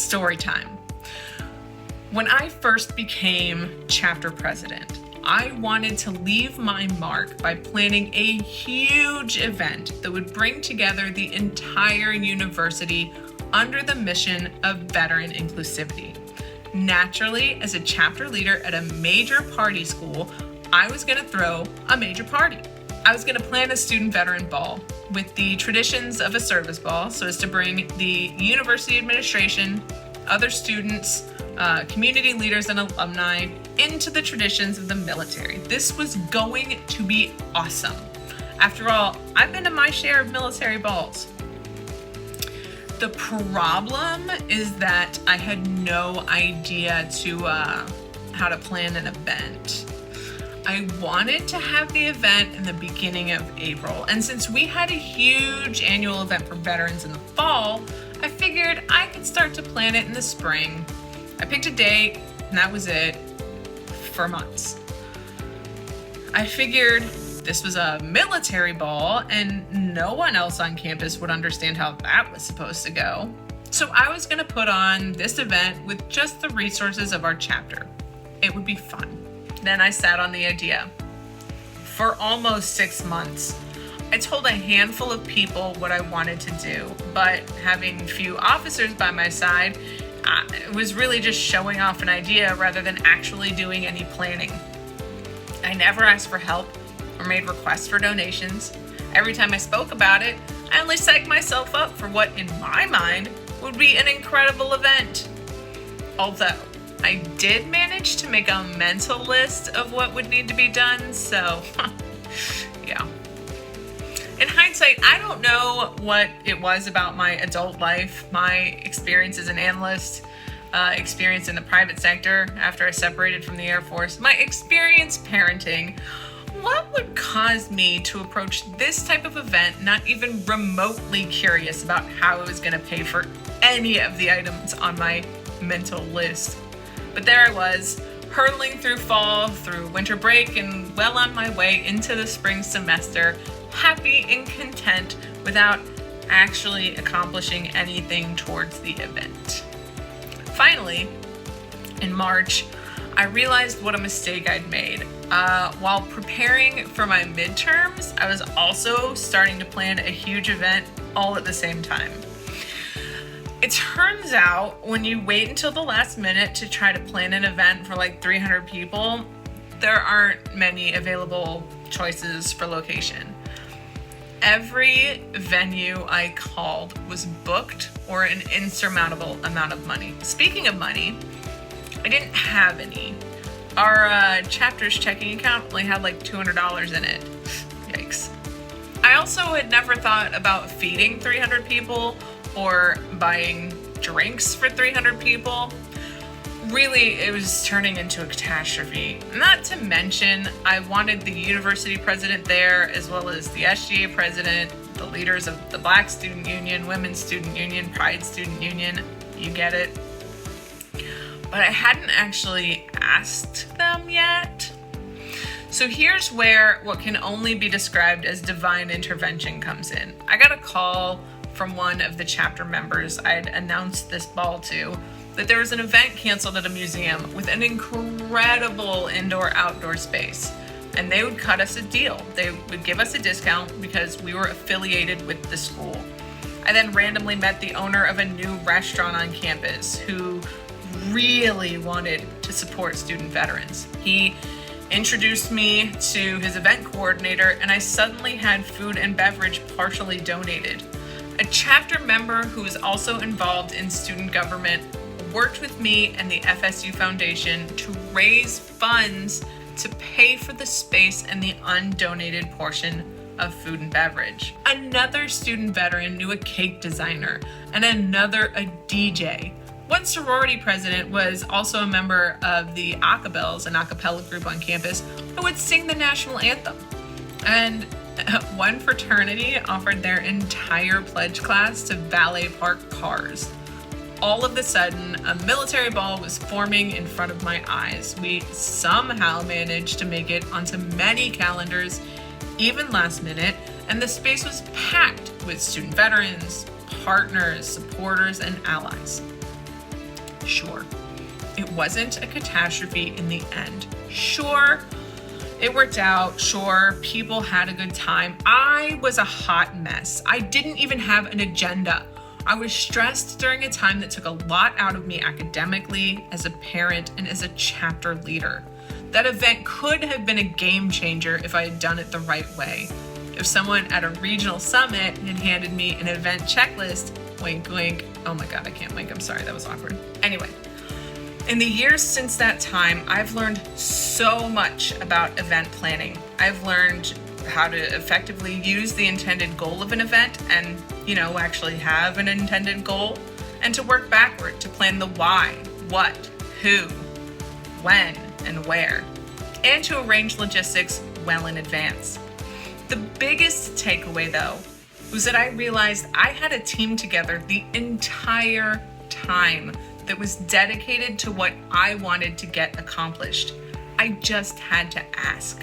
Story time. When I first became chapter president, I wanted to leave my mark by planning a huge event that would bring together the entire university under the mission of veteran inclusivity. Naturally, as a chapter leader at a major party school, I was going to throw a major party. I was going to plan a student veteran ball with the traditions of a service ball so as to bring the university administration, other students, community leaders and alumni into the traditions of the military. This was going to be awesome. After all, I've been to my share of military balls. The problem is that I had no idea how to plan an event. I wanted to have the event in the beginning of April, and since we had a huge annual event for veterans in the fall, I figured I could start to plan it in the spring. I picked a date, and that was it for months. I figured this was a military ball, and no one else on campus would understand how that was supposed to go. So I was going to put on this event with just the resources of our chapter. It would be fun. Then I sat on the idea. For almost 6 months, I told a handful of people what I wanted to do, but having few officers by my side, it was really just showing off an idea rather than actually doing any planning. I never asked for help or made requests for donations. Every time I spoke about it, I only psyched myself up for what, in my mind, would be an incredible event. Although, I did manage to make a mental list of what would need to be done, so yeah. In hindsight, I don't know what it was about my adult life, my experience as an analyst, experience in the private sector after I separated from the Air Force, my experience parenting. What would cause me to approach this type of event not even remotely curious about how I was going to pay for any of the items on my mental list? But there I was, hurtling through fall, through winter break, and well on my way into the spring semester, happy and content without actually accomplishing anything towards the event. Finally, in March, I realized what a mistake I'd made. While preparing for my midterms, I was also starting to plan a huge event all at the same time. It turns out when you wait until the last minute to try to plan an event for like 300 people, there aren't many available choices for location. Every venue I called was booked or an insurmountable amount of money. Speaking of money, I didn't have any. Our chapter's checking account only had like $200 in it. Yikes. I also had never thought about feeding 300 people or buying drinks for 300 people. Really, it was turning into a catastrophe. Not to mention, I wanted the university president there, as well as the SGA president, the leaders of the Black Student Union, Women's Student Union, Pride Student Union, you get it. But I hadn't actually asked them yet. So here's where what can only be described as divine intervention comes in. I got a call from one of the chapter members I'd announced this ball to that there was an event canceled at a museum with an incredible indoor-outdoor space, and they would cut us a deal. They would give us a discount because we were affiliated with the school. I then randomly met the owner of a new restaurant on campus who really wanted to support student veterans. He introduced me to his event coordinator, and I suddenly had food and beverage partially donated. A chapter member who is also involved in student government worked with me and the FSU Foundation to raise funds to pay for the space and the undonated portion of food and beverage. Another student veteran knew a cake designer, and another a DJ. One sorority president was also a member of the Acapelles, an a cappella group on campus, who would sing the national anthem. And one fraternity offered their entire pledge class to valet park cars. All of a sudden, a military ball was forming in front of my eyes. We somehow managed to make it onto many calendars, even last minute, and the space was packed with student veterans, partners, supporters, and allies. Sure. It wasn't a catastrophe in the end. Sure, it worked out. Sure, people had a good time. I was a hot mess. I didn't even have an agenda. I was stressed during a time that took a lot out of me academically, as a parent, and as a chapter leader. That event could have been a game changer if I had done it the right way. If someone at a regional summit had handed me an event checklist, wink, wink. Oh my God, I can't wink. I'm sorry, that was awkward. Anyway, in the years since that time, I've learned so much about event planning. I've learned how to effectively use the intended goal of an event and, actually have an intended goal, and to work backward to plan the why, what, who, when, and where, and to arrange logistics well in advance. The biggest takeaway, though, was that I realized I had a team together the entire time that was dedicated to what I wanted to get accomplished. I just had to ask.